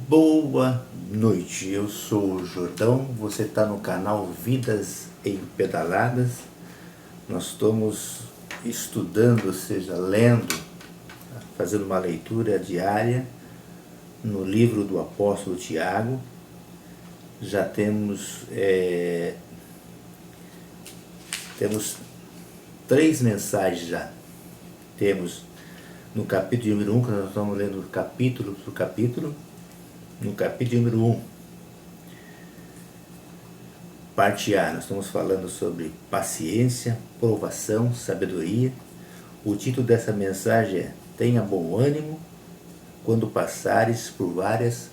Boa noite, eu sou o Jordão, você está no canal Vidas em Pedaladas. Nós estamos estudando, ou seja, lendo, fazendo uma leitura diária no livro do apóstolo Tiago. Já temos três mensagens já. Temos no capítulo número 1, que nós estamos lendo capítulo por capítulo. No capítulo número 1, parte A, nós estamos falando sobre paciência, provação, sabedoria. O título dessa mensagem é: tenha bom ânimo quando passares por várias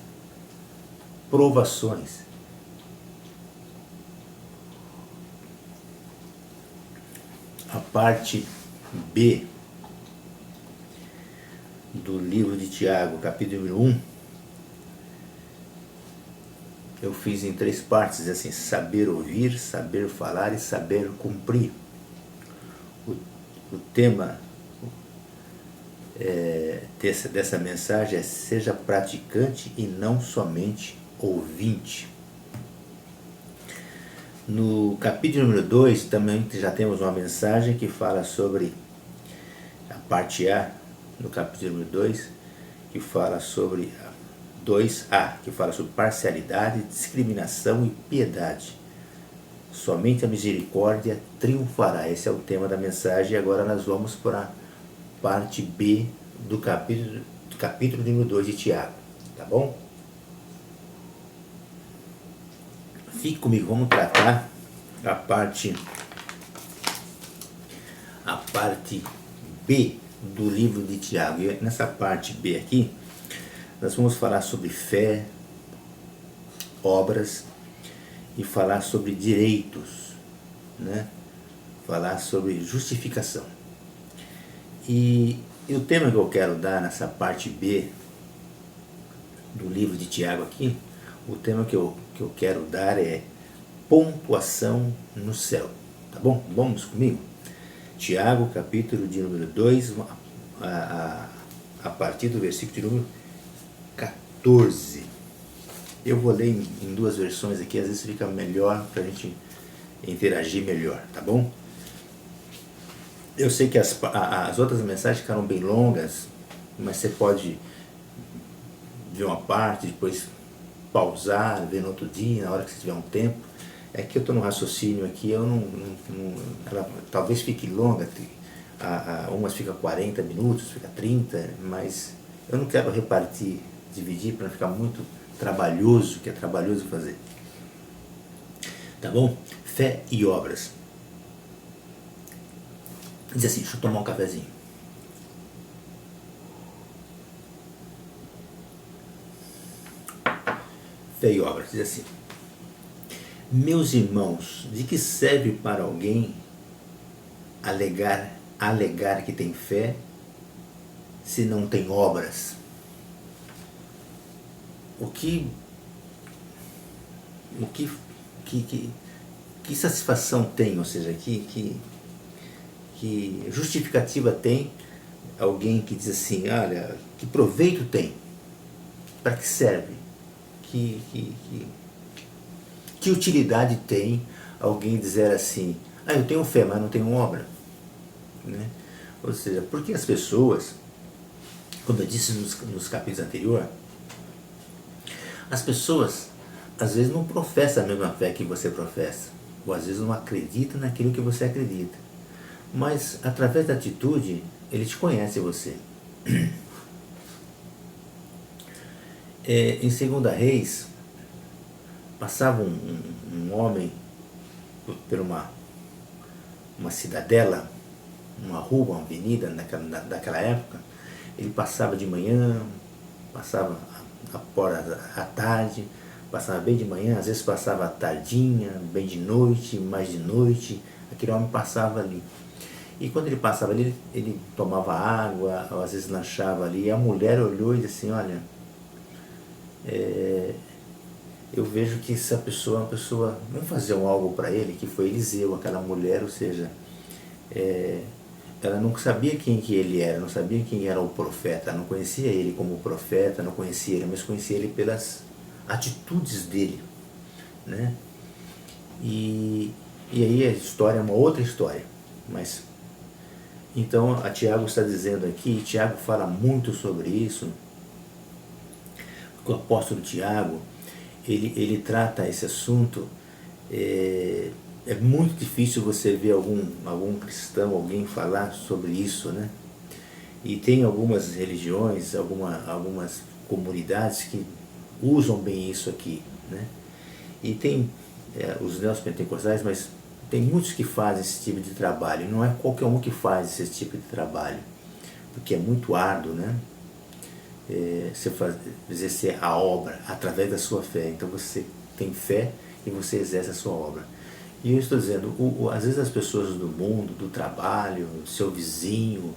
provações. A parte B do livro de Tiago, capítulo número 1, eu fiz em três partes, assim: saber ouvir, saber falar e saber cumprir. O tema dessa mensagem é: seja praticante e não somente ouvinte. No capítulo número 2 também já temos uma mensagem que fala sobre a parte A, no capítulo número 2, que fala sobre 2A, que fala sobre parcialidade, discriminação e piedade. Somente a misericórdia triunfará. Esse é o tema da mensagem. E agora nós vamos para a parte B do capítulo número 2 de Tiago. Tá bom? Fique comigo, vamos tratar a parte B do livro de Tiago. E nessa parte B aqui, nós vamos falar sobre fé, obras e falar sobre direitos, né? Falar sobre justificação. E o tema que eu quero dar nessa parte B do livro de Tiago aqui, o tema que eu quero dar é pontuação no céu. Tá bom? Vamos comigo? Tiago, capítulo de número 2, a partir do versículo de número 14. Eu vou ler em duas versões aqui, às vezes fica melhor para a gente interagir melhor, tá bom? Eu sei que as outras mensagens ficaram bem longas, mas você pode ver uma parte, depois pausar, ver no outro dia, na hora que você tiver um tempo. É que eu estou no raciocínio aqui, ela talvez fique longa, umas fica 40 minutos, fica 30, mas eu não quero repartir, dividir para não ficar muito trabalhoso, que é trabalhoso fazer. Tá bom? Fé e obras. Diz assim, deixa eu tomar um cafezinho. Fé e obras, diz assim: meus irmãos, de que serve para alguém alegar que tem fé se não tem obras? Que satisfação tem, ou seja, que justificativa tem alguém que diz assim: olha, que proveito tem? Para que serve? Que utilidade tem alguém dizer assim: ah, eu tenho fé, mas não tenho obra? Né? Ou seja, porque as pessoas, como eu disse nos capítulos anteriores, as pessoas às vezes não professam a mesma fé que você professa, ou às vezes não acreditam naquilo que você acredita, mas através da atitude ele te conhece, você. Em 2 Reis, passava um homem por uma cidadela, uma rua, uma avenida daquela época. Ele passava de manhã, passava à tarde, passava bem de manhã, às vezes passava à tardinha, bem de noite, mais de noite. Aquele homem passava ali. E quando ele passava ali, ele tomava água, ou às vezes lanchava ali. E a mulher olhou e disse assim: olha, eu vejo que essa pessoa é uma pessoa, vamos fazer algo para ele, que foi Eliseu, aquela mulher, ou seja, ela não sabia quem que ele era, não sabia quem era o profeta, não conhecia ele como profeta, não conhecia ele, mas conhecia ele pelas atitudes dele, né? E aí a história é uma outra história, mas então a Tiago está dizendo aqui, e Tiago fala muito sobre isso, porque o apóstolo Tiago, ele trata esse assunto, é muito difícil você ver algum cristão, alguém falar sobre isso, né? E tem algumas religiões, algumas comunidades que usam bem isso aqui, né? E tem os neopentecostais, mas tem muitos que fazem esse tipo de trabalho. Não é qualquer um que faz esse tipo de trabalho, porque é muito árduo, né? Você exercer a obra através da sua fé. Então você tem fé e você exerce a sua obra. E eu estou dizendo, às vezes as pessoas do mundo, do trabalho, o seu vizinho,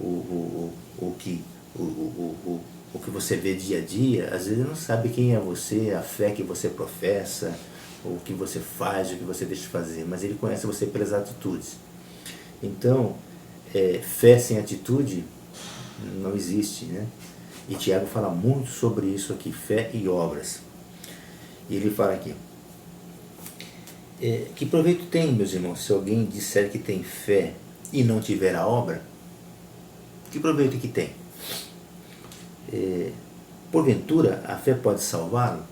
o que você vê dia a dia, às vezes não sabe quem é você, a fé que você professa, o que você faz, o que você deixa de fazer, mas ele conhece você pelas atitudes. Então, fé sem atitude não existe, né? E Tiago fala muito sobre isso aqui, fé e obras. E ele fala aqui, que proveito tem, meus irmãos, se alguém disser que tem fé e não tiver a obra? Que proveito que tem? Porventura, a fé pode salvá-lo?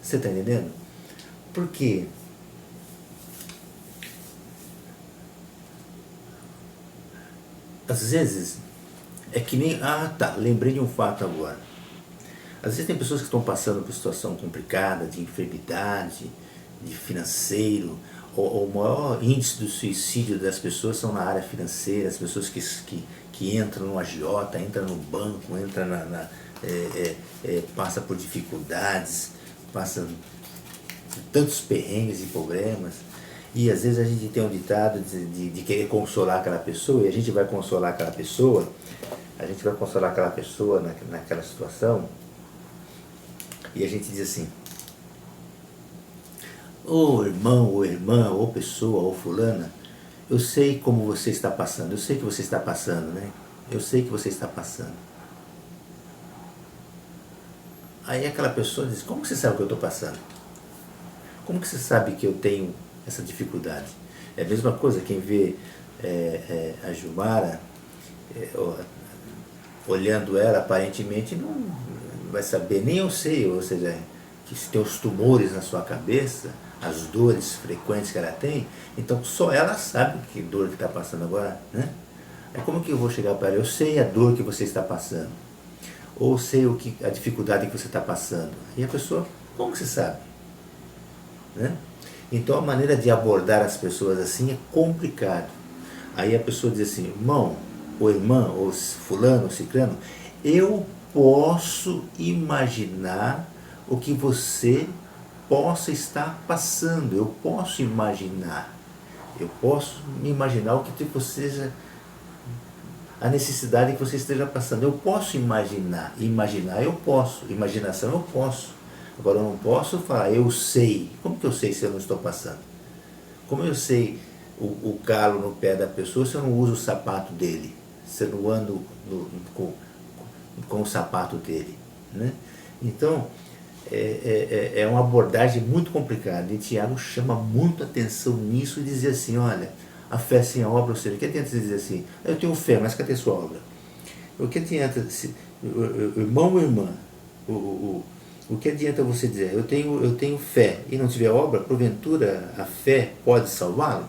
Você está entendendo? Porque às vezes é que nem... lembrei de um fato agora. Às vezes tem pessoas que estão passando por situação complicada, de enfermidade, de financeiro, o maior índice do suicídio das pessoas são na área financeira, as pessoas que entram no agiota, entram no banco, entram passa por dificuldades, passa por tantos perrengues e problemas, e às vezes a gente tem um ditado de querer consolar aquela pessoa, e a gente vai consolar aquela pessoa, naquela situação, e a gente diz assim, ô irmão, ou irmã, ou pessoa, ou fulana, eu sei como você está passando, eu sei que você está passando, né? Eu sei que você está passando. Aí aquela pessoa diz, como você sabe o que eu estou passando? Como que você sabe que eu tenho essa dificuldade? É a mesma coisa, quem vê a Gilmara, olhando ela, aparentemente não vai saber, nem eu sei, ou seja, que se tem os tumores na sua cabeça, as dores frequentes que ela tem, então só ela sabe que dor que está passando agora, né? É como que eu vou chegar para ela, eu sei a dor que você está passando, ou sei a dificuldade que você está passando, e a pessoa, como que você sabe? Né? Então a maneira de abordar as pessoas assim é complicado. Aí a pessoa diz assim, irmão, ou irmã, ou fulano, ou ciclano, eu posso imaginar o que você possa estar passando, eu posso imaginar me imaginar o que você, a necessidade que você esteja passando, eu posso imaginar eu posso, imaginação eu posso, agora eu não posso falar, eu sei, como que eu sei se eu não estou passando? Como eu sei o calo no pé da pessoa se eu não uso o sapato dele, se eu não ando com o sapato dele, né? Então, é uma abordagem muito complicada, e Tiago chama muito atenção nisso e diz assim, olha, a fé sem a obra, ou seja, o que adianta dizer assim, eu tenho fé, mas cadê sua obra? O que adianta, irmão ou irmã, o que adianta você dizer, eu tenho fé e não tiver obra, porventura a fé pode salvá-lo?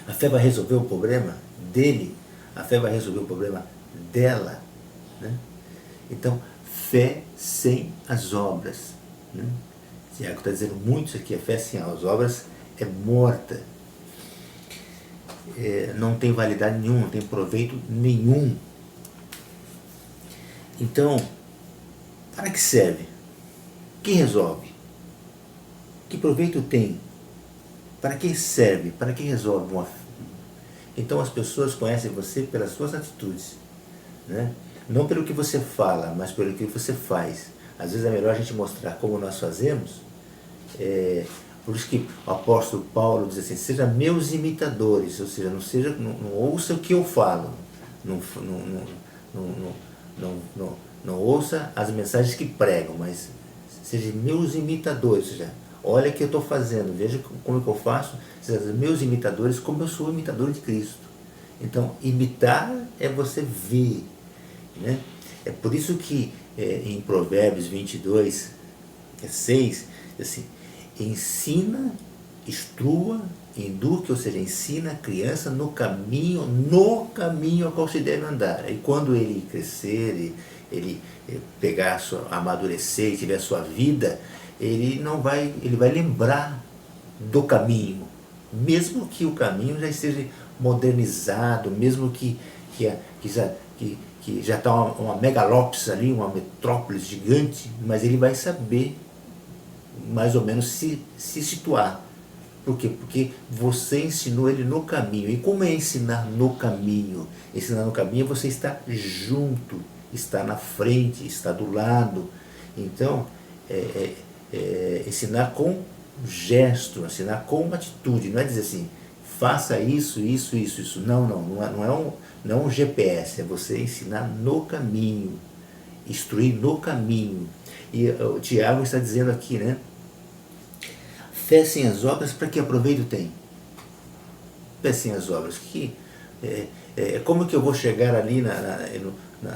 A fé vai resolver o problema dele? A fé vai resolver o problema dela? Né? Então, fé sem as obras. Né? Tiago está dizendo muito isso aqui, a fé sem as obras é morta. Não tem validade nenhuma, não tem proveito nenhum. Então, para que serve? Que resolve? Que proveito tem? Para que serve? Para que resolve uma... Então as pessoas conhecem você pelas suas atitudes, né? Não pelo que você fala, mas pelo que você faz. Às vezes é melhor a gente mostrar como nós fazemos, Por isso que o apóstolo Paulo diz assim, seja meus imitadores, ou seja, não ouça o que eu falo, não, não, não, não, não ouça as mensagens que pregam, mas seja meus imitadores, ou seja, olha o que eu estou fazendo, veja como é que eu faço, seja meus imitadores, como eu sou imitador de Cristo. Então, imitar é você ver, né? É por isso que em Provérbios 22, 6, assim, ensina, instrua, eduque, ou seja, ensina a criança no caminho a qual se deve andar. E quando ele crescer, ele pegar, amadurecer e tiver a sua vida, ele vai lembrar do caminho, mesmo que o caminho já esteja modernizado, mesmo que já está uma megalópolis ali, uma metrópole gigante, mas ele vai saber mais ou menos se situar. Por quê? Porque você ensinou ele no caminho. E como é ensinar no caminho? Ensinar no caminho é você estar junto, estar na frente, estar do lado. Então, ensinar com gesto, ensinar com atitude. Não é dizer assim, faça isso, isso, isso, isso. Não é um GPS, é você ensinar no caminho, instruir no caminho. E o Tiago está dizendo aqui, né? Fé sem as obras, para que aproveito tem? Fé sem as obras. Como que eu vou chegar ali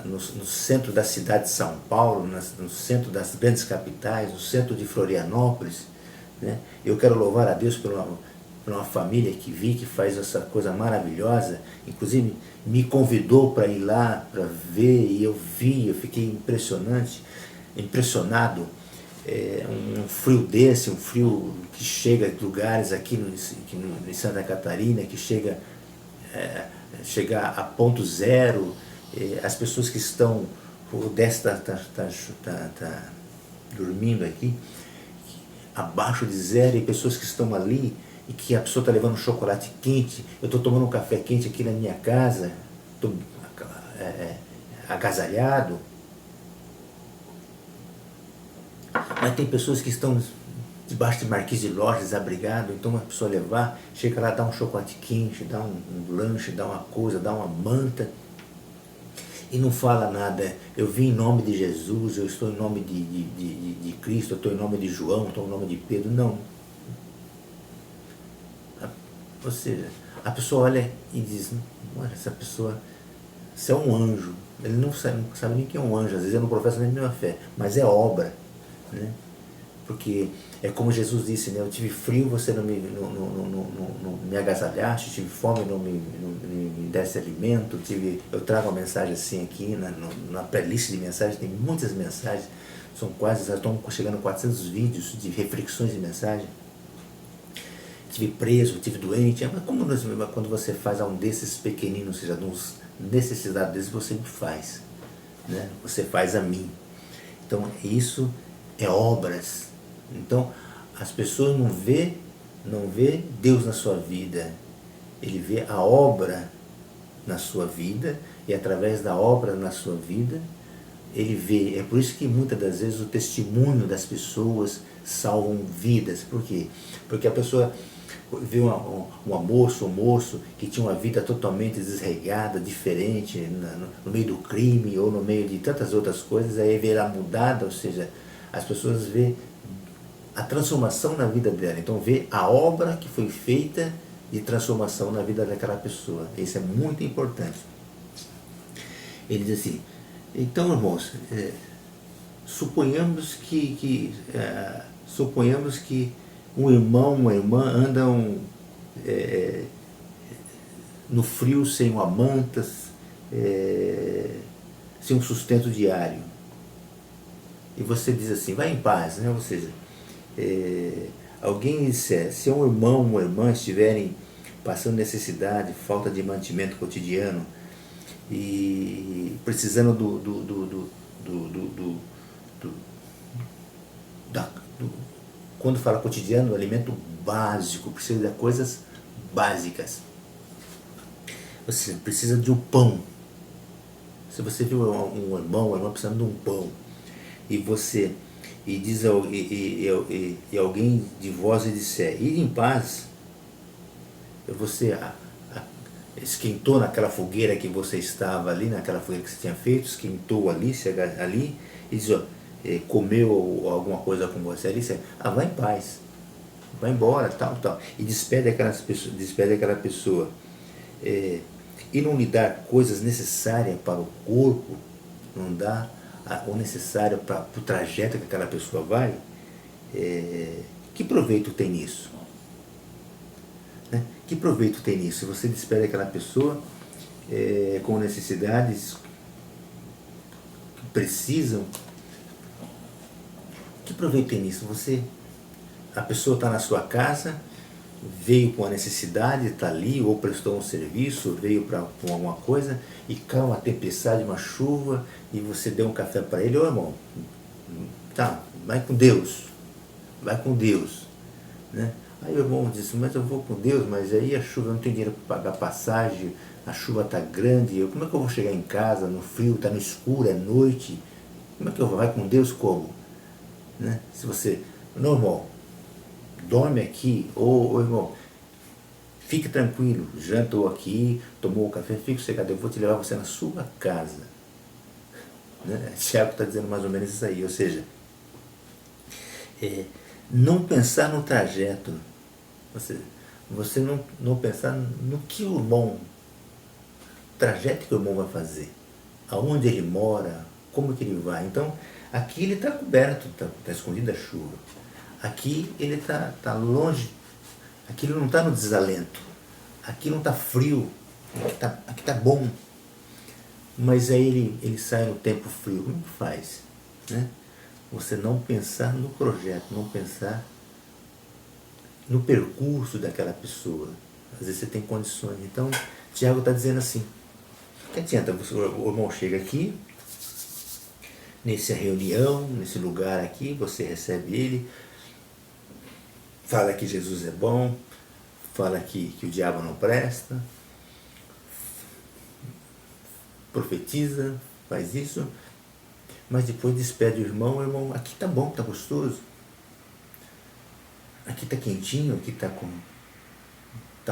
no centro da cidade de São Paulo, no centro das grandes capitais, no centro de Florianópolis, né? Eu quero louvar a Deus por uma família que que faz essa coisa maravilhosa, inclusive me convidou para ir lá, para ver, e eu vi, eu fiquei impressionado. Um frio desse, um frio que chega de lugares aqui em Santa Catarina, que chega a ponto zero, as pessoas que estão, o Décio está dormindo aqui, abaixo de zero, e pessoas que estão ali, e que a pessoa está levando um chocolate quente, eu estou tomando um café quente aqui na minha casa, estou agasalhado. Mas tem pessoas que estão debaixo de marquise de loja, desabrigado, então uma pessoa levar, chega lá, dá um chocolate quente, dá um lanche, dá uma coisa, dá uma manta, e não fala nada. Eu vim em nome de Jesus, eu estou em nome de Cristo, eu estou em nome de João, eu estou em nome de Pedro. Não. Ou seja, a pessoa olha e diz, olha, essa pessoa, isso é um anjo. Ele não sabe nem quem é um anjo, às vezes ele não professa nem a mesma fé, mas é obra. Né? Porque é como Jesus disse, né? Eu tive frio, você não me agasalhaste, tive fome, não me desse alimento, eu trago uma mensagem assim aqui, na playlist de mensagens, tem muitas mensagens, já estão chegando a 400 vídeos de reflexões de mensagem. Tive preso, tive doente, mas quando você faz a um desses pequeninos, ou seja, de uns necessidades desses, você me faz, né? Você faz a mim. Então isso é obras. Então as pessoas não vê Deus na sua vida, ele vê a obra na sua vida, e através da obra na sua vida ele vê. É por isso que muitas das vezes o testemunho das pessoas salvam vidas. Por quê? Porque a pessoa vê um moço que tinha uma vida totalmente desregrada, diferente, no meio do crime ou no meio de tantas outras coisas, aí vê ela mudada, ou seja, as pessoas vê a transformação na vida dela, então vê a obra que foi feita de transformação na vida daquela pessoa. Isso é muito importante. Ele diz assim, então, irmãos, suponhamos que um irmão, uma irmã andam no frio, sem uma manta, sem um sustento diário. E você diz assim, vai em paz, né? Ou seja, alguém disser, se um irmão, uma irmã estiverem passando necessidade, falta de mantimento cotidiano e precisando quando fala cotidiano, do alimento básico, precisa de coisas básicas. Você precisa de um pão. Se você viu um irmão, uma irmã precisando de um pão, e você e, diz, e alguém de vós lhe disser, ide em paz, você esquentou naquela fogueira que você estava ali, naquela fogueira que você tinha feito, esquentou ali, ali, e diz, ó, comeu alguma coisa com você ali, você, vai em paz, vai embora, tal, tal, e despede aquela pessoa, e não lhe dá coisas necessárias para o corpo, não dá o necessário para o trajeto que aquela pessoa vai, que proveito tem nisso? Né? Que proveito tem nisso? Se você despede aquela pessoa com necessidades que precisam, que proveito tem nisso? A pessoa está na sua casa, veio com a necessidade, está ali, ou prestou um serviço, veio com alguma coisa, e cai uma tempestade, uma chuva, e você deu um café para ele, ô irmão, tá, vai com Deus, né? Aí o irmão disse, mas eu vou com Deus, mas aí a chuva, eu não tenho dinheiro para pagar passagem, a chuva está grande, como é que eu vou chegar em casa no frio, está no escuro, é noite, como é que eu vou? Vai com Deus como? Né? Se você, não, irmão, dorme aqui, ou irmão, fique tranquilo, jantou aqui, tomou o café, fique sossegado, eu vou te levar você na sua casa. Né? Tiago está dizendo mais ou menos isso aí, ou seja, não pensar no trajeto, você não pensar no que o irmão, trajeto que o irmão vai fazer, aonde ele mora, como que ele vai. Então, aqui ele está coberto, está escondido da chuva. Aqui ele está longe, aqui ele não está no desalento, aqui não está frio, aqui tá bom. Mas aí ele sai no tempo frio, como que faz? Né? Você não pensar no projeto, não pensar no percurso daquela pessoa. Às vezes você tem condições. Então, Tiago está dizendo assim, que adianta, o irmão chega aqui, nessa reunião, nesse lugar aqui, você recebe ele, fala que Jesus é bom, fala que o diabo não presta, profetiza, faz isso, mas depois despede o irmão, aqui tá bom, tá gostoso, aqui tá quentinho, aqui tá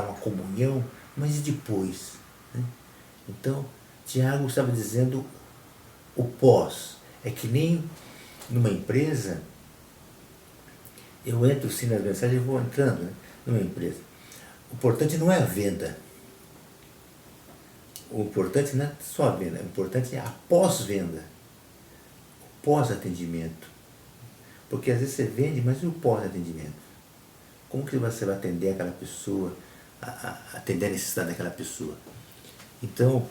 uma comunhão, mas e depois? Né? Então, Tiago estava dizendo o pós, é que nem numa empresa, eu entro sim nas mensagens e vou entrando, né, numa empresa. O importante não é a venda. O importante não é só a venda, o importante é a pós-venda, o pós-atendimento. Porque às vezes você vende, mas e o pós-atendimento? Como que você vai atender aquela pessoa, atender a necessidade daquela pessoa? Então,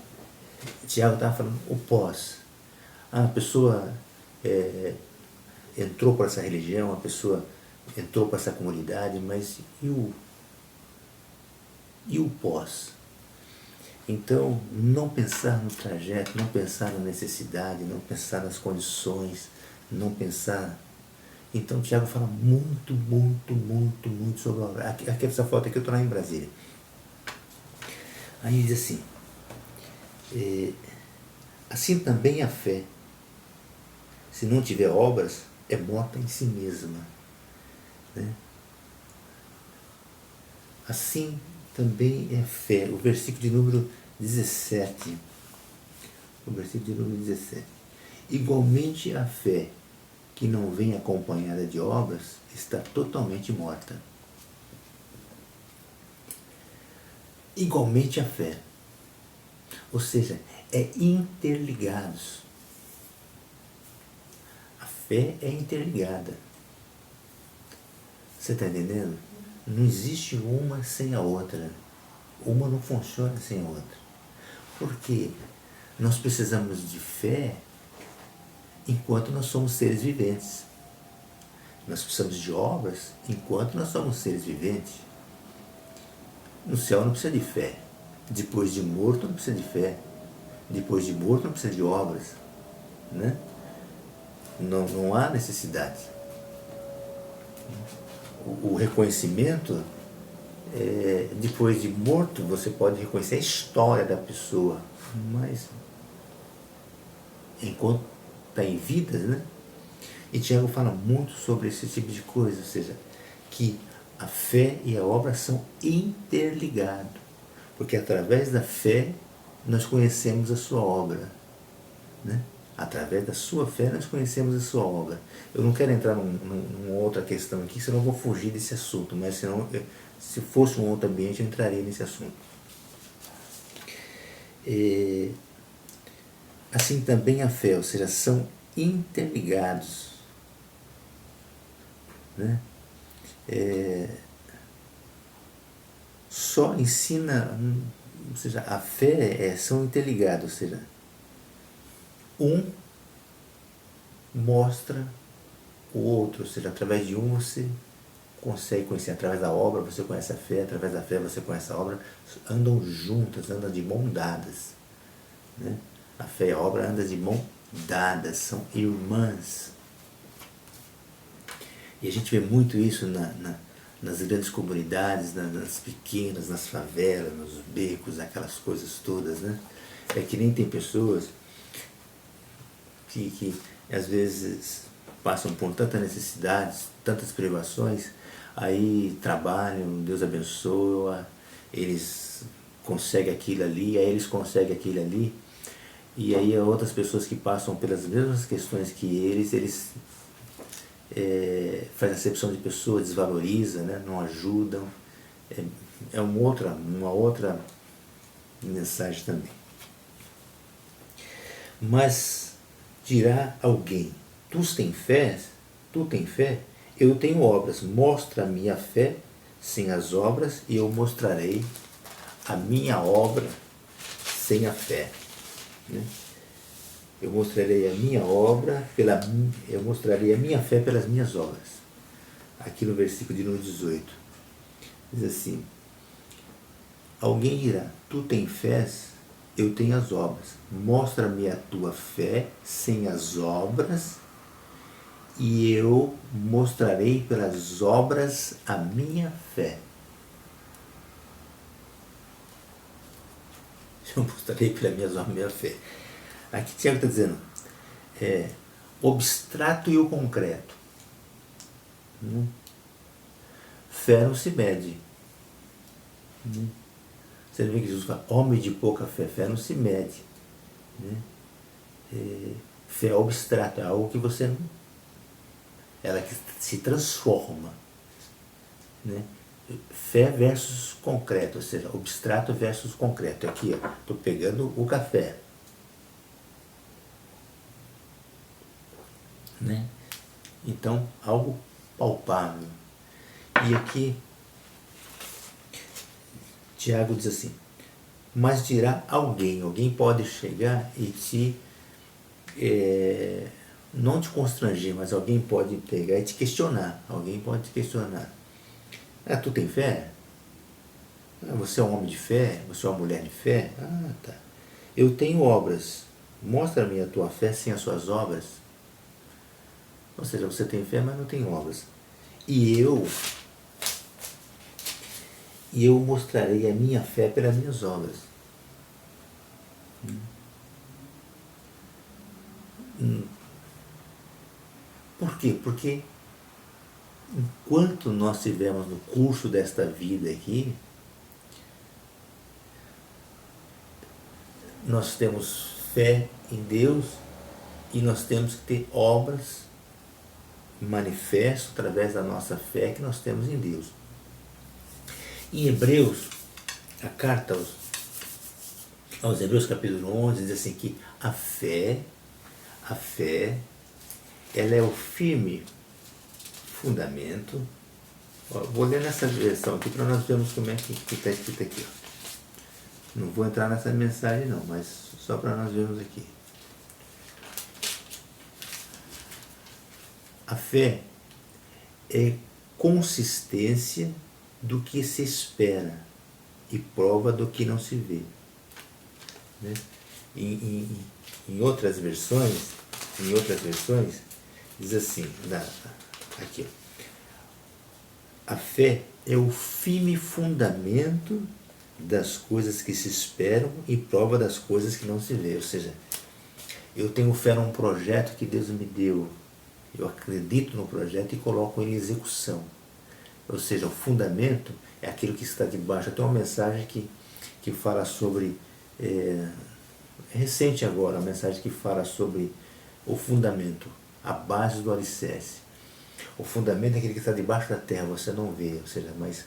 Tiago estava falando o pós. A pessoa entrou para essa religião, a pessoa entrou para essa comunidade, mas e o pós? Então, não pensar no trajeto, não pensar na necessidade, não pensar nas condições, não pensar... Então, o Tiago fala muito sobre a obra. Aqui essa foto aqui, eu estou lá em Brasília. Aí diz assim, assim também a fé, se não tiver obras, é morta em si mesma. Né? Assim também é fé. O versículo de número 17. O versículo de número 17. Igualmente a fé, que não vem acompanhada de obras, está totalmente morta. Igualmente a fé. Ou seja, é interligados. A fé é interligada. Você está entendendo? Não existe uma sem a outra. Uma não funciona sem a outra. Porque nós precisamos de fé enquanto nós somos seres viventes. Nós precisamos de obras enquanto nós somos seres viventes. No céu não precisa de fé. Depois de morto não precisa de fé. Depois de morto não precisa de obras. Né? Não há necessidade. O reconhecimento, depois de morto, você pode reconhecer a história da pessoa, mas enquanto está em vida, né? E Tiago fala muito sobre esse tipo de coisa, ou seja, que a fé e a obra são interligados, porque através da fé nós conhecemos a sua obra, né? Através da sua fé nós conhecemos a sua obra. Eu não quero entrar numa outra questão aqui, senão eu vou fugir desse assunto, mas senão, se fosse um outro ambiente eu entraria nesse assunto. Assim também a fé, ou seja, são interligados, né? Só ensina, ou seja, a fé são interligados, ou seja, um mostra o outro, ou seja, através de um você consegue conhecer, através da obra você conhece a fé, através da fé você conhece a obra, andam juntas, andam de mão dadas, né? A fé e a obra andam de mão dadas, são irmãs. E a gente vê muito isso nas grandes comunidades, nas pequenas, nas favelas, nos becos, aquelas coisas todas, né? É que nem tem pessoas que às vezes passam por tantas necessidades, tantas privações, aí trabalham, Deus abençoa, eles conseguem aquilo ali, aí eles conseguem aquilo ali, e aí outras pessoas que passam pelas mesmas questões que eles fazem acepção de pessoas, desvaloriza, né? Não ajudam. É uma outra mensagem também. Mas dirá alguém, tu tens fé, eu tenho obras, mostra a minha fé sem as obras e eu mostrarei a minha obra sem a fé, né? Eu mostrarei a minha obra, eu mostrarei a minha fé pelas minhas obras. Aqui no versículo de número 18. Diz assim, alguém dirá, tu tens fé, eu tenho as obras. Mostra-me a tua fé sem as obras e eu mostrarei pelas obras a minha fé. Eu mostrarei pelas minhas obras a minha fé. Aqui Tiago está dizendo, o abstrato e o concreto. Fé não se mede. Você vê que Jesus fala, homem de pouca fé, fé não se mede. Fé é abstrato, é algo que você não... Ela que se transforma. Né? Fé versus concreto, ou seja, abstrato versus concreto. Aqui, estou pegando o café. Né? Então, algo palpável. E aqui, Tiago diz assim, mas dirá alguém pode chegar e te, não te constranger, mas alguém pode pegar e te questionar, tu tem fé? Você é um homem de fé? Você é uma mulher de fé? Tá. Eu tenho obras, mostra-me a tua fé sem as suas obras. Ou seja, você tem fé, mas não tem obras. E eu mostrarei a minha fé pelas minhas obras. Por quê? Porque enquanto nós estivermos no curso desta vida aqui, nós temos fé em Deus e nós temos que ter obras manifesto através da nossa fé que nós temos em Deus. Em Hebreus, a carta aos Hebreus capítulo 11 diz assim que a fé, ela é o firme fundamento. Vou ler nessa versão aqui para nós vermos como é que está escrito aqui. Não vou entrar nessa mensagem não, mas só para nós vermos aqui. A fé é consistência do que se espera e prova do que não se vê. Né? Em outras versões, diz assim, aqui, a fé é o firme fundamento das coisas que se esperam e prova das coisas que não se vê. Ou seja, eu tenho fé num projeto que Deus me deu. eu acredito no projeto e coloco em execução. Ou seja, o fundamento é aquilo que está debaixo. Tem uma mensagem que fala sobre, é recente agora, uma mensagem que fala sobre o fundamento, a base do alicerce. O fundamento é aquele que está debaixo da terra, você não vê, ou seja, mas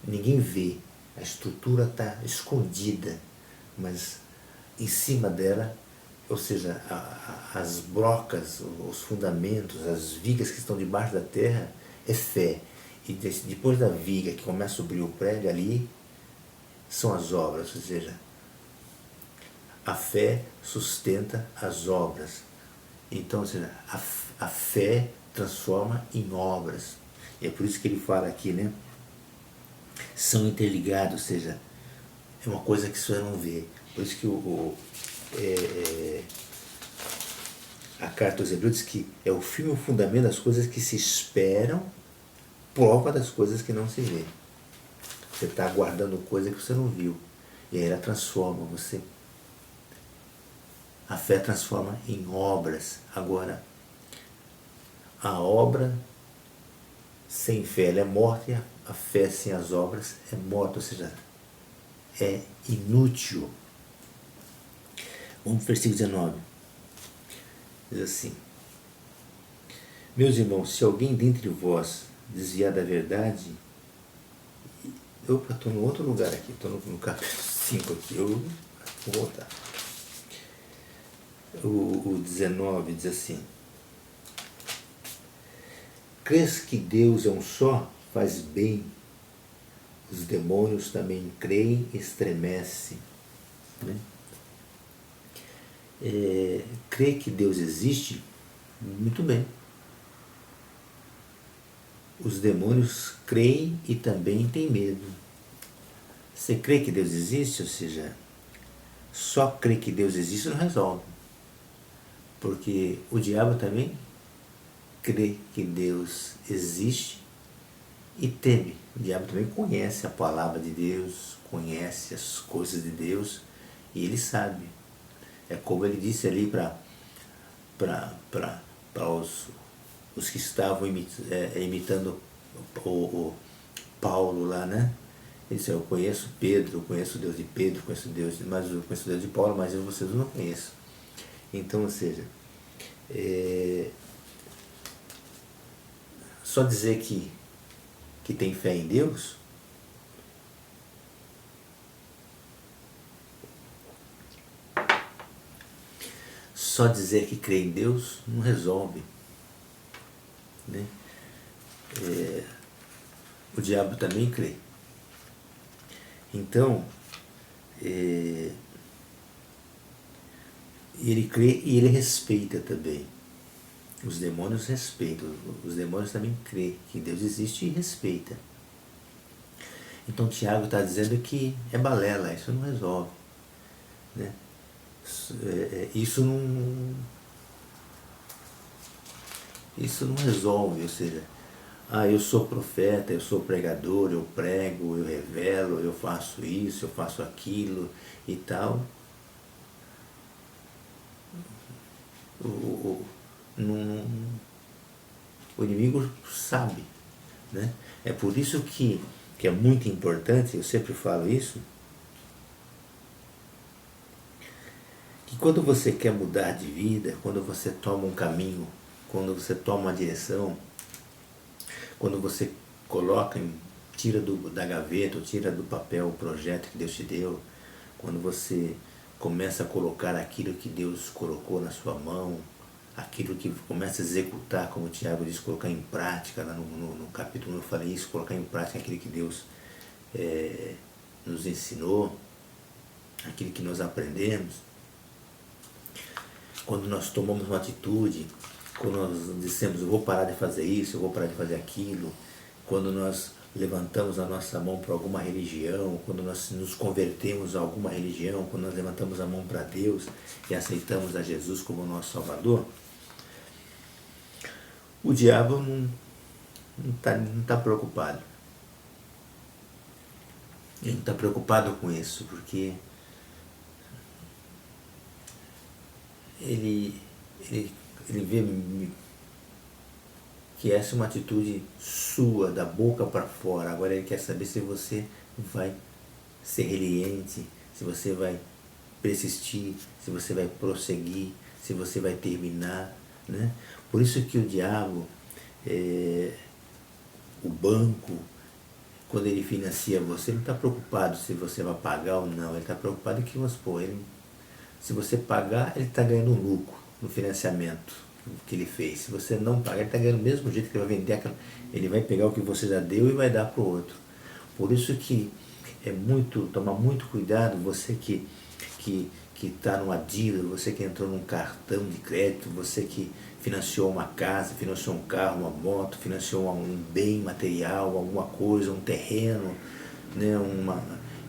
ninguém vê. A estrutura está escondida, mas em cima dela, ou seja, as brocas, os fundamentos, as vigas que estão debaixo da terra, é fé. E depois da viga que começa a subir o prédio, ali são as obras, ou seja, a fé sustenta as obras. Então, ou seja, a fé transforma em obras. E é por isso que ele fala aqui, né? São interligados, ou seja, é uma coisa que você não vê. Por isso que a carta aos Hebreus diz que é o firme fundamento das coisas que se esperam, prova das coisas que não se vê. Você está aguardando coisa que você não viu. E aí ela transforma você. A fé transforma em obras. Agora, a obra sem fé ela é morta e a fé sem as obras é morta, ou seja, é inútil. Vamos para o versículo 19. Diz assim: meus irmãos, se alguém dentre vós desviar da verdade... Opa, estou no outro lugar aqui, estou no capítulo 5 aqui, eu vou voltar. O 19 diz assim: crês que Deus é um só? Faz bem. Os demônios também creem e estremecem. Né? Crê que Deus existe? Muito bem. Os demônios creem e também têm medo. Você crê que Deus existe? Ou seja, só crer que Deus existe não resolve. Porque o diabo também crê que Deus existe e teme. O diabo também conhece a palavra de Deus, conhece as coisas de Deus e ele sabe. É como ele disse ali para os que estavam imitando o Paulo lá, né? Ele disse: eu conheço Pedro, eu conheço o Deus de Pedro, mas eu conheço o Deus de Paulo, mas vocês não conheço. Então, ou seja, só dizer que tem fé em Deus só dizer que crê em Deus não resolve, né? O diabo também crê. Então, ele crê e ele respeita também. Os demônios respeitam, os demônios também crêem que Deus existe e respeita. Então Tiago está dizendo que é balela, isso não resolve. Né? Isso não resolve, ou seja, eu sou profeta, eu sou pregador, eu prego, eu revelo, eu faço isso, eu faço aquilo e tal. O inimigo sabe, né? É por isso que é muito importante, eu sempre falo isso, que quando você quer mudar de vida, quando você toma um caminho, quando você toma uma direção, quando você tira da gaveta, ou tira do papel o projeto que Deus te deu, quando você começa a colocar aquilo que Deus colocou na sua mão, aquilo que começa a executar, como o Tiago diz, colocar em prática, lá no capítulo 1 eu falei isso, colocar em prática aquilo que Deus nos ensinou, aquilo que nós aprendemos. Quando nós tomamos uma atitude, quando nós dissemos: eu vou parar de fazer isso, eu vou parar de fazer aquilo, quando nós levantamos a nossa mão para alguma religião, quando nós nos convertemos a alguma religião, quando nós levantamos a mão para Deus e aceitamos a Jesus como nosso Salvador, o diabo não está preocupado. Ele não está preocupado com isso, porque ele vê que essa é uma atitude sua, da boca para fora. Agora ele quer saber se você vai ser resiliente, se você vai persistir, se você vai prosseguir, se você vai terminar, né? Por isso que o diabo, o banco, quando ele financia você, ele não está preocupado se você vai pagar ou não, ele está preocupado que, vamos supor, se você pagar, ele está ganhando um lucro no financiamento que ele fez. Se você não pagar, ele está ganhando do mesmo jeito que ele vai vender ele vai pegar o que você já deu e vai dar para o outro. Por isso que tomar muito cuidado, você que está numa dívida, você que entrou num cartão de crédito, você que financiou uma casa, financiou um carro, uma moto, financiou um bem material, alguma coisa, um terreno, né,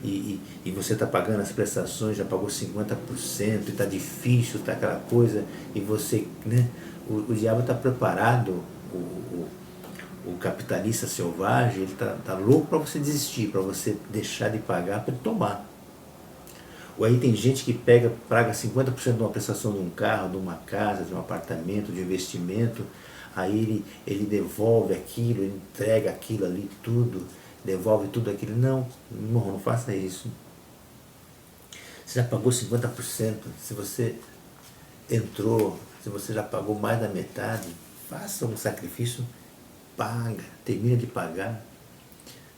e você está pagando as prestações, já pagou 50%, e está difícil, está aquela coisa, e você, né, o diabo está preparado, o capitalista selvagem, ele está louco para você desistir, para você deixar de pagar, para ele tomar. Ou aí tem gente que paga 50% de uma prestação de um carro, de uma casa, de um apartamento, de um investimento, aí ele devolve aquilo, ele entrega aquilo ali, tudo, devolve tudo aquilo. Não, não faça isso. Você já pagou 50%, se você entrou, se você já pagou mais da metade, faça um sacrifício, paga, termina de pagar,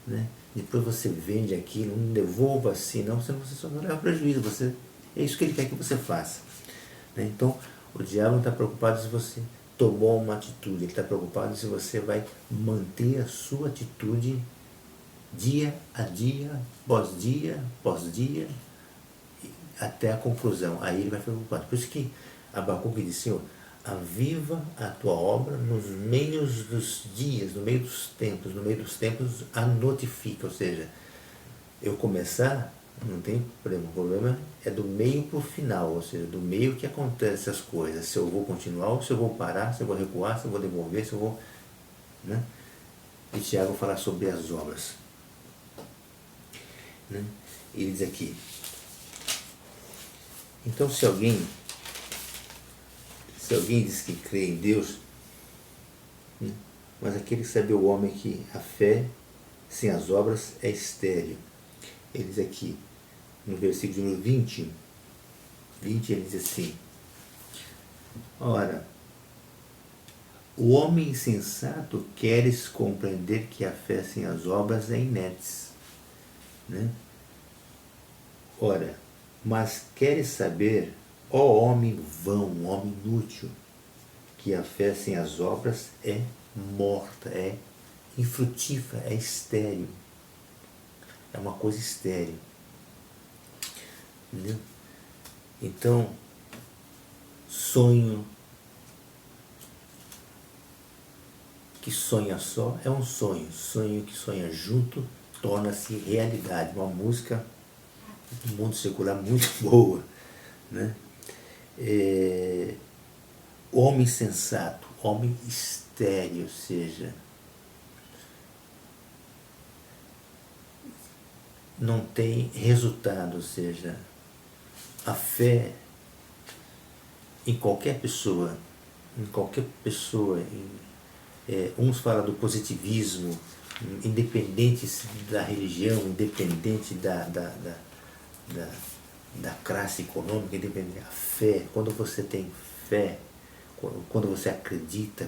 né? Depois você vende aquilo, não devolva assim, não, senão você só não leva prejuízo. É isso que ele quer que você faça, né? Então, o diabo não está preocupado se você tomou uma atitude, ele está preocupado se você vai manter a sua atitude dia a dia, pós dia, até a conclusão. Aí ele vai ficar preocupado. Por isso que Abacuque disse, Senhor, aviva a tua obra nos meios dos dias, no meio dos tempos a notifica, ou seja, eu começar, não tem problema, o problema é do meio para o final, ou seja, do meio que acontecem as coisas, se eu vou continuar, ou se eu vou parar, se eu vou recuar, se eu vou devolver, se eu vou, né? E Tiago fala sobre as obras, né? Ele diz aqui, então se alguém diz que crê em Deus, né? Mas aquele que sabe o homem que a fé sem as obras é estéril. Ele diz aqui, no versículo número 20, ele diz assim, ora, o homem insensato queres compreender que a fé sem as obras é inerte, né? Ora, mas queres saber, ó homem vão, homem inútil, que a fé sem as obras é morta, é infrutífera, é estéril. É uma coisa estéril. Entendeu? Então, sonho que sonha só é um sonho. Sonho que sonha junto torna-se realidade. Uma música do mundo secular muito boa, né? Homem sensato, homem estéril, ou seja, não tem resultado, ou seja, a fé em qualquer pessoa, uns falam do positivismo, independente da religião, independente da classe econômica, independente da fé. Quando você tem fé, quando você acredita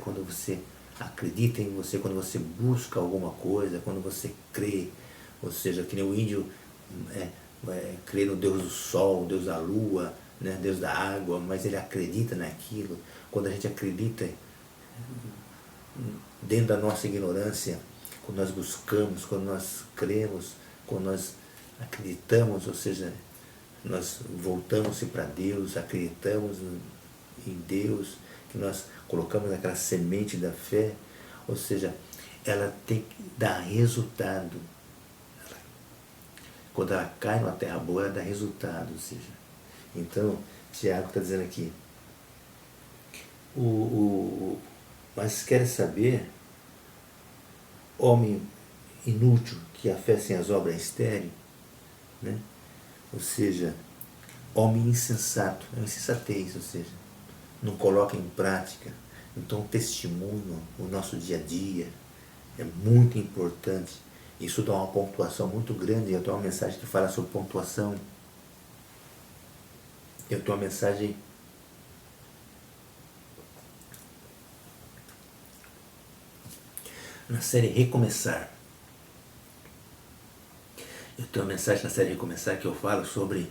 em você, quando você busca alguma coisa, quando você crê, ou seja, que nem o índio crê no Deus do sol, Deus da lua, né, Deus da água, mas ele acredita naquilo. Quando a gente acredita dentro da nossa ignorância, quando nós buscamos, quando nós cremos, quando nós acreditamos, ou seja, nós voltamos para Deus, acreditamos em Deus, que nós colocamos aquela semente da fé, ou seja, ela tem que dar resultado. Quando ela cai numa terra boa, ela dá resultado, ou seja. Então, Tiago está dizendo aqui, mas quer saber, homem inútil, que a fé sem as obras é estéril, né? Ou seja, homem insensato, é uma insensatez, ou seja, não coloca em prática, Então o testemunho, o nosso dia a dia, é muito importante. Isso dá uma pontuação muito grande. Eu tenho uma mensagem que fala sobre pontuação. Eu tenho uma mensagem na série Recomeçar. Eu tenho uma mensagem na série Recomeçar que eu falo sobre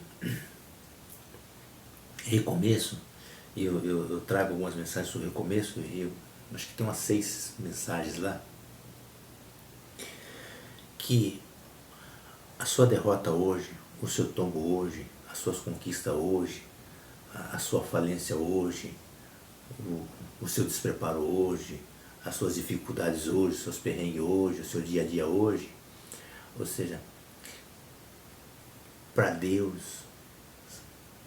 recomeço. E eu trago algumas mensagens sobre recomeço. E eu acho que tem umas 6 mensagens lá. Que a sua derrota hoje, o seu tombo hoje, as suas conquistas hoje, a sua falência hoje, o seu despreparo hoje, as suas dificuldades hoje, os seus perrengues hoje, o seu dia a dia hoje, ou seja, para Deus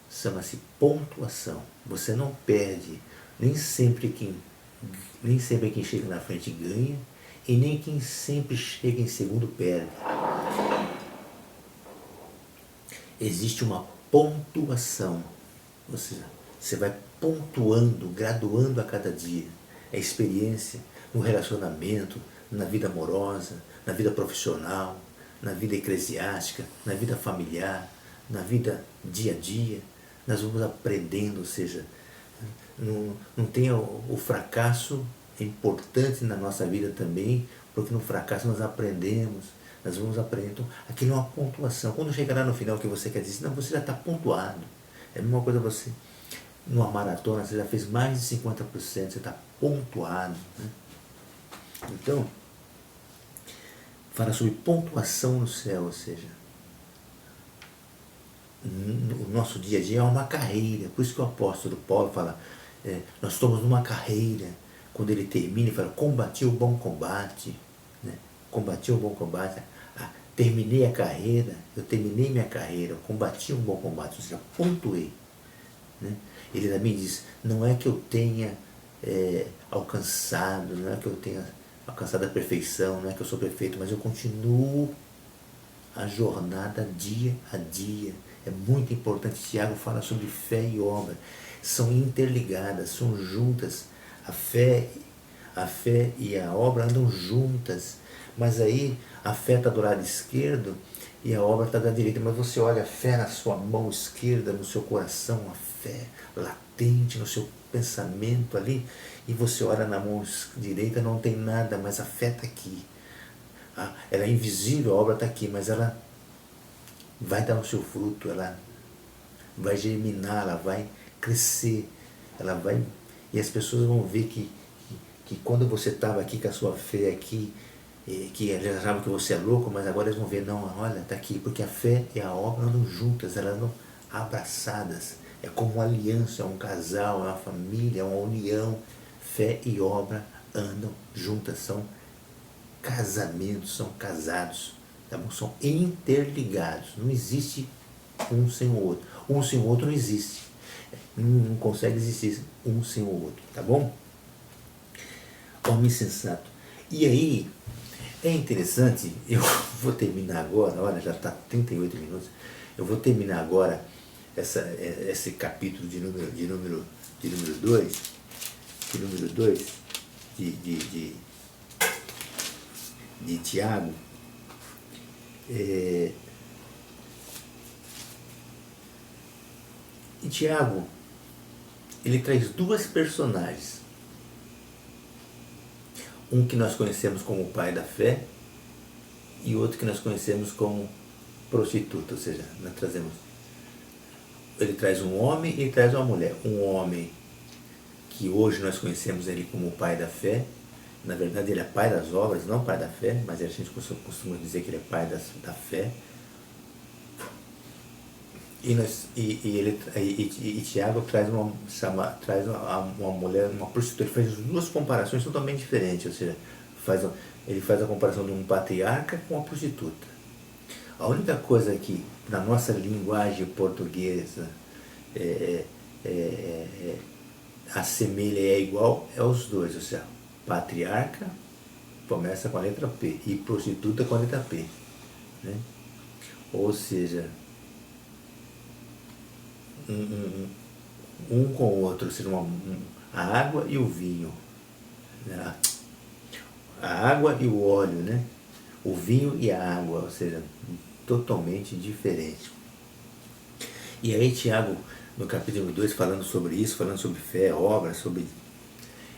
chama-se pontuação. Você não perde, nem sempre quem chega na frente ganha, e nem quem sempre chega em segundo perde. Existe uma pontuação, ou seja, você vai pontuando, graduando a cada dia. É experiência no relacionamento, na vida amorosa, na vida profissional, na vida eclesiástica, na vida familiar, na vida dia a dia. Nós vamos aprendendo, ou seja, não tem o fracasso é importante na nossa vida também, porque no fracasso nós aprendemos, nós vamos aprender. Então, aquilo é uma pontuação. Quando chegar lá no final que você quer dizer, não, você já está pontuado. É a mesma coisa você, numa maratona, você já fez mais de 50%, você está pontuado. Né? Então, fala sobre pontuação no céu, ou seja, o nosso dia a dia é uma carreira. Por isso que o apóstolo Paulo fala, nós estamos numa carreira. Quando ele termina, ele fala, combati o bom combate, né? Combati o bom combate, terminei a carreira, eu terminei minha carreira, eu combati um bom combate, ou seja, pontuei. Né? Ele também diz, não é que eu tenha alcançado, não é que eu tenha alcançado a perfeição, não é que eu sou perfeito, mas eu continuo a jornada dia a dia. É muito importante. Tiago fala sobre fé e obra, são interligadas, são juntas. A fé e a obra andam juntas, mas aí a fé está do lado esquerdo e a obra está da direita, mas você olha a fé na sua mão esquerda, no seu coração, a fé latente no seu pensamento ali, e você olha na mão direita, não tem nada, mas a fé está aqui. Ela é invisível, a obra está aqui, mas ela vai dar o seu fruto, ela vai germinar, ela vai crescer, ela vai... E as pessoas vão ver que quando você estava aqui com a sua fé aqui, que eles achavam que você é louco, mas agora eles vão ver, não, olha, está aqui, porque a fé e a obra andam juntas, elas andam abraçadas. É como uma aliança, é um casal, é uma família, é uma união. Fé e obra andam juntas, são casamentos, são casados, tá bom? São interligados, não existe um sem o outro. Um sem o outro não existe. Não consegue existir um sem o outro, tá bom? Homem sensato. E aí, é interessante, eu vou terminar agora, olha, já está 38 minutos, eu vou terminar agora esse capítulo de número 2, de Tiago. E Tiago, ele traz 2 personagens. Um que nós conhecemos como o pai da fé e outro que nós conhecemos como prostituta, ou seja, ele traz um homem e ele traz uma mulher. Um homem que hoje nós conhecemos ele como o pai da fé, na verdade ele é pai das obras, não pai da fé, mas a gente costuma dizer que ele é pai da fé. E Tiago traz uma mulher, uma prostituta. Ele faz 2 comparações totalmente diferentes, ou seja, ele faz a comparação de um patriarca com uma prostituta. A única coisa que na nossa linguagem portuguesa assemelha e é igual é os dois, ou seja, patriarca começa com a letra P e prostituta com a letra P, né? Ou seja, um com o outro, ou seja, a água e o vinho, né? A água e o óleo, né? O vinho e a água, ou seja, totalmente diferente. E aí Tiago, no capítulo 2, falando sobre isso, falando sobre fé, obra, sobre...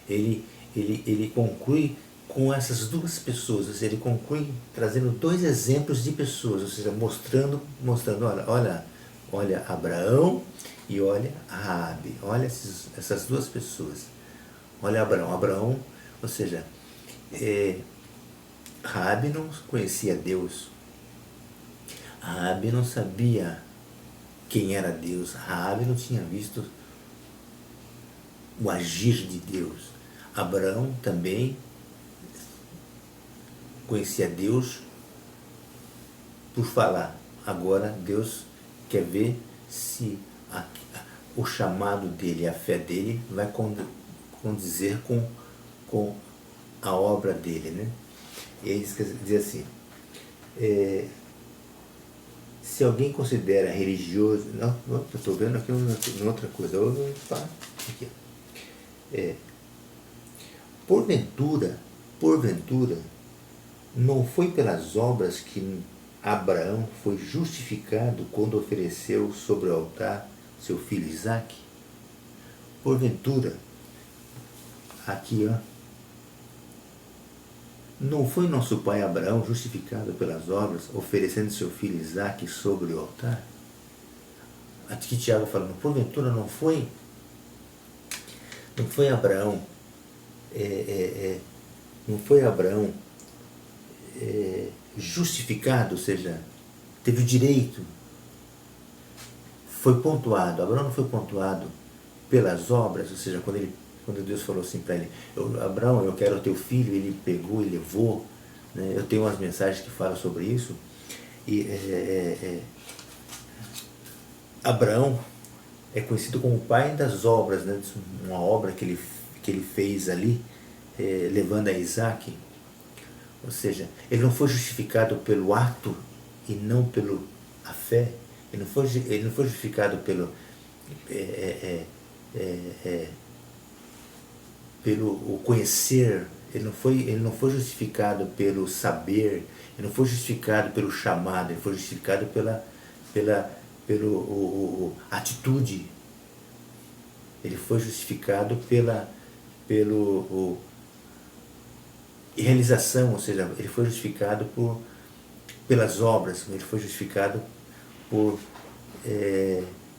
Ele conclui com essas duas pessoas, ou seja, ele conclui trazendo dois exemplos de pessoas, ou seja, mostrando olha Abraão e olha Raabe, olha essas duas pessoas. Olha Abraão, ou seja, Raabe não conhecia Deus, Raabe não sabia quem era Deus, Raabe não tinha visto o agir de Deus. Abraão também conhecia Deus por falar. Agora Deus quer ver se o chamado dele, a fé dele, vai condizer com a obra dele, né? E ele diz assim, se alguém considera religioso... Não, eu estou vendo aqui uma outra coisa. Aqui. Porventura, não foi pelas obras que Abraão foi justificado quando ofereceu sobre o altar seu filho Isaque? Porventura, aqui, não foi nosso pai Abraão justificado pelas obras, oferecendo seu filho Isaque sobre o altar? Aqui Tiago falando, porventura não foi Abraão, justificado, ou seja, teve o direito, foi pontuado. Abraão não foi pontuado pelas obras, ou seja, quando Deus falou assim para ele, Abraão, eu quero o teu filho, ele pegou e levou, né? Eu tenho umas mensagens que falam sobre isso, e Abraão é conhecido como o pai das obras, né? Uma obra que ele fez ali, levando a Isaque. Ou seja, ele não foi justificado pelo ato e não pelo a fé. Ele não foi justificado pelo o conhecer. Ele não foi justificado pelo saber. Ele não foi justificado pelo chamado. Ele foi justificado pela atitude. Ele foi justificado pela realização, ou seja, ele foi justificado pelas obras, ele foi justificado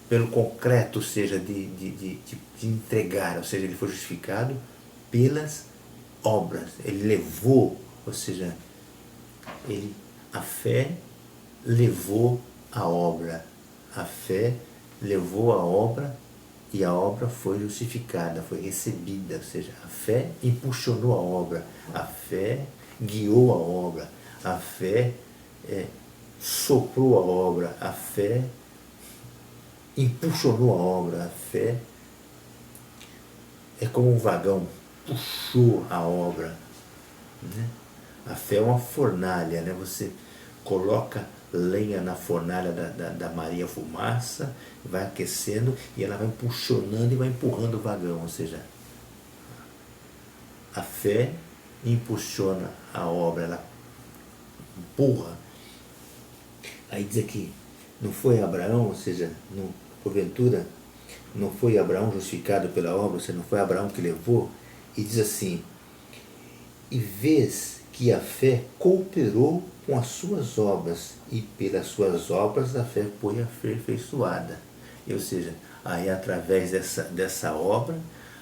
pelo concreto, ou seja, de entregar, ou seja, ele foi justificado pelas obras, ele levou, ou seja, a fé levou a obra, a fé levou a obra e a obra foi justificada, foi recebida, ou seja, a fé impulsionou a obra, a fé guiou a obra, a fé soprou a obra, a fé impulsionou a obra, a fé é como um vagão, puxou a obra, né? A fé é uma fornalha, né? Você coloca lenha na fornalha da Maria Fumaça, vai aquecendo e ela vai impulsionando e vai empurrando o vagão, ou seja, a fé impulsiona a obra, ela empurra. Aí diz aqui, não foi Abraão, ou seja, porventura, não foi Abraão justificado pela obra, ou seja, não foi Abraão que levou, e diz assim, e vês que a fé cooperou com as suas obras, e pelas suas obras a fé foi aperfeiçoada. Ou seja, aí através dessa obra,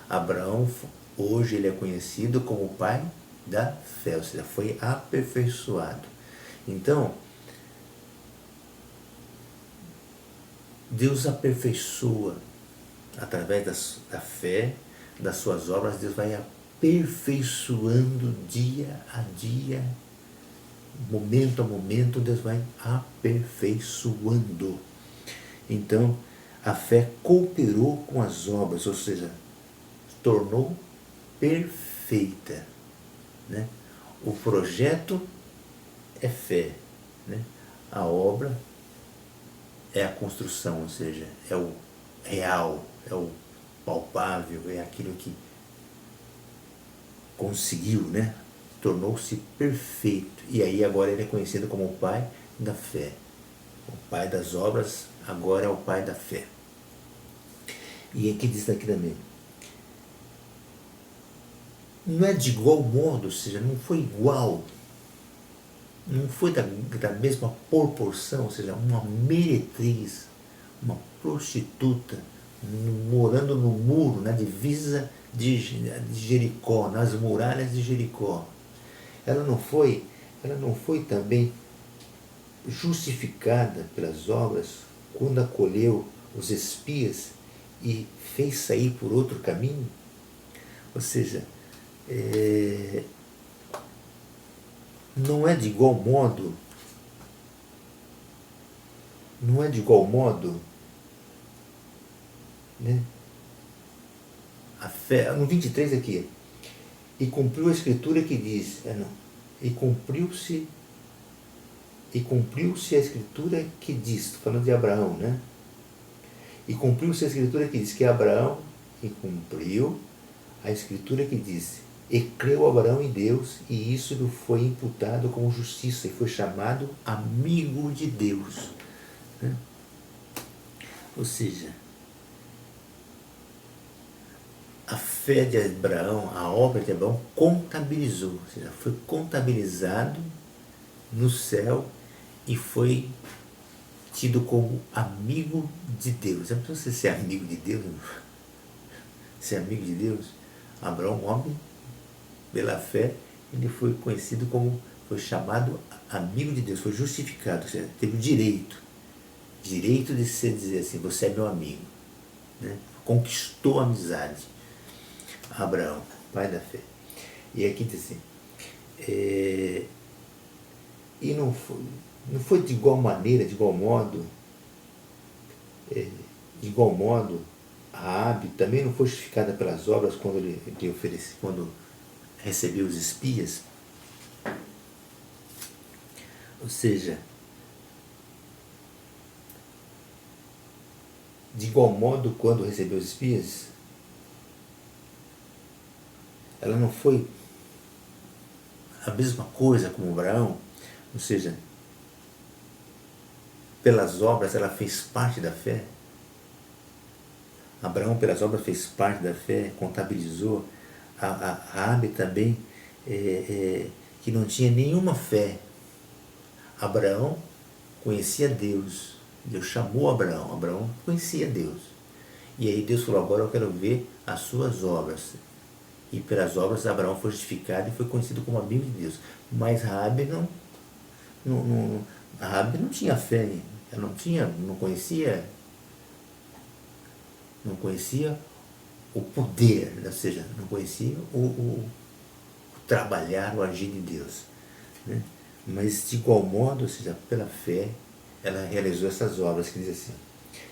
Abraão, hoje ele é conhecido como o pai da fé, ou seja, foi aperfeiçoado. Então, Deus aperfeiçoa através da fé, das suas obras, Deus vai aperfeiçoando dia a dia, momento a momento, Deus vai aperfeiçoando. Então, a fé cooperou com as obras, ou seja, tornou perfeita, né? O projeto é fé, né? A obra é a construção, ou seja, é o real, palpável, é aquilo que conseguiu, né? Tornou-se perfeito. E aí agora ele é conhecido como o pai da fé. O pai das obras agora é o pai da fé. E aqui diz aqui também, não é de igual modo, ou seja, não foi igual, não foi da mesma proporção, ou seja, uma meretriz, uma prostituta, morando no muro, na divisa de Jericó, nas muralhas de Jericó. Ela não foi também justificada pelas obras quando acolheu os espias e fez sair por outro caminho? Ou seja, não é de igual modo, né? A fé, no 23 aqui, e cumpriu a escritura que diz, e cumpriu-se a escritura que diz, falando de Abraão, né? E cumpriu-se a escritura que diz que Abraão, e cumpriu a escritura que diz, e creu Abraão em Deus, e isso lhe foi imputado como justiça, e foi chamado amigo de Deus, né? Ou seja, a fé de Abraão, a obra de Abraão contabilizou, ou seja, foi contabilizado no céu e foi tido como amigo de Deus. É para você ser amigo de Deus, ser amigo de Deus. Abraão, homem, pela fé, ele foi conhecido como, foi chamado amigo de Deus, foi justificado, ou seja, teve o direito de ser, dizer assim, você é meu amigo, né? Conquistou a amizade. Abraão, pai da fé. E aqui diz assim, e não foi de igual maneira, de igual modo, Raabe também não foi justificada pelas obras quando ele ofereceu, quando recebeu os espias? Ou seja, de igual modo, quando recebeu os espias, ela não foi a mesma coisa como Abraão, ou seja, pelas obras ela fez parte da fé. Abraão pelas obras fez parte da fé, contabilizou. A Raabe também, que não tinha nenhuma fé. Abraão conhecia Deus, Deus chamou Abraão, Abraão conhecia Deus. E aí Deus falou, agora eu quero ver as suas obras. E pelas obras Abraão foi justificado e foi conhecido como amigo de Deus. Mas Raabe Raabe não tinha fé, ela não conhecia o poder, ou seja, não conhecia o trabalhar, o agir de Deus, né? Mas de igual modo, ou seja, pela fé, ela realizou essas obras que diz assim,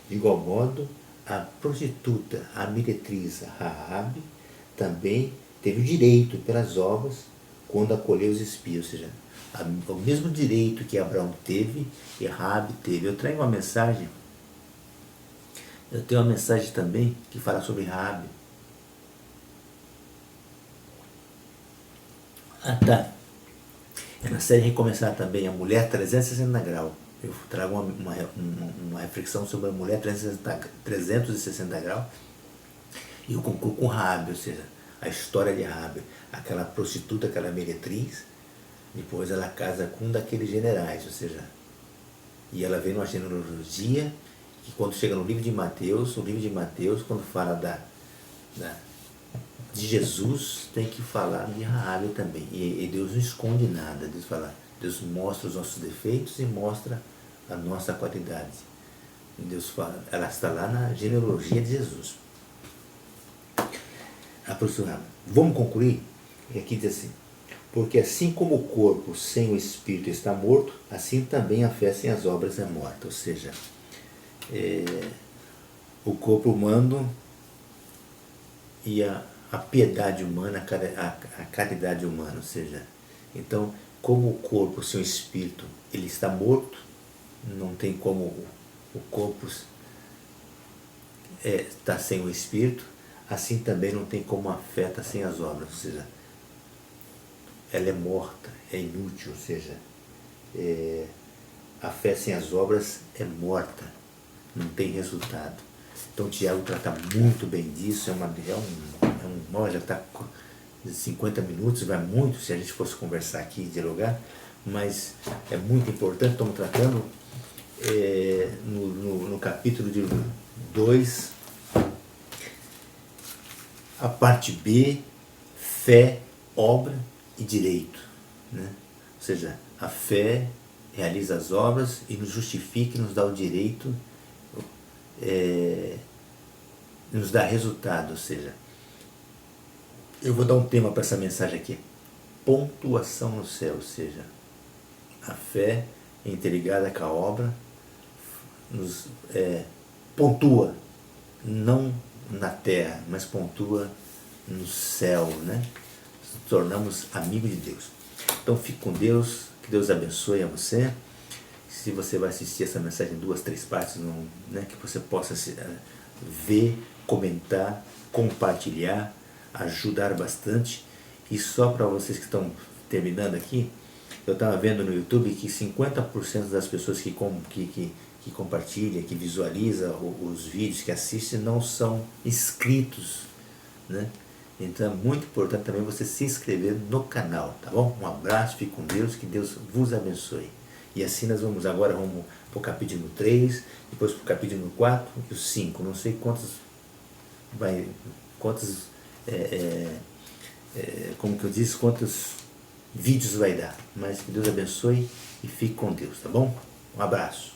de igual modo, a prostituta, a meretriz Raabe, também teve o direito pelas obras quando acolheu os espias, ou seja, o mesmo direito que Abraão teve e Raabe teve. Eu tenho uma mensagem também que fala sobre Raabe. Tá. É na série Recomeçar também, a Mulher 360 Graus. Eu trago uma reflexão sobre a Mulher 360 Graus. E eu concluo com Raabe, ou seja, a história de Raabe. Aquela prostituta, aquela meretriz, depois ela casa com um daqueles generais, ou seja, e ela vem numa genealogia que quando chega no livro de Mateus, quando fala de Jesus, tem que falar de Raabe também. E Deus não esconde nada, Deus mostra os nossos defeitos e mostra a nossa qualidade. E Deus fala, ela está lá na genealogia de Jesus. Vamos concluir? E aqui diz assim, porque assim como o corpo sem o espírito está morto, assim também a fé sem as obras é morta. Ou seja, o corpo humano e a piedade humana, a caridade humana. Ou seja, então, como o corpo sem o espírito ele está morto, não tem como o corpo estar sem o espírito, assim também não tem como a fé estar sem as obras, ou seja, ela é morta, é inútil, ou seja, a fé sem as obras é morta, não tem resultado. Então Tiago trata muito bem disso, olha, está 50 minutos, vai muito se a gente fosse conversar aqui e dialogar, mas é muito importante, estamos tratando no capítulo de 2, a parte B, fé, obra e direito, né? Ou seja, a fé realiza as obras e nos justifica e nos dá o direito, nos dá resultado, ou seja, eu vou dar um tema para essa mensagem aqui, pontuação no céu, ou seja, a fé interligada com a obra nos pontua, não na terra, mas pontua no céu, né? Nos tornamos amigos de Deus. Então fique com Deus, que Deus abençoe a você. Se você vai assistir essa mensagem em 2, 3 partes, né, que você possa ver, comentar, compartilhar, ajudar bastante. E só para vocês que estão terminando aqui, eu estava vendo no YouTube que 50% das pessoas que compartilha, que visualiza os vídeos, que assiste, não são inscritos, né? Então é muito importante também você se inscrever no canal, tá bom? Um abraço, fique com Deus, que Deus vos abençoe. E assim nós vamos para o capítulo 3, depois para o capítulo 4 e o 5, não sei quantos como que eu disse, quantos vídeos vai dar, mas que Deus abençoe e fique com Deus, tá bom? Um abraço.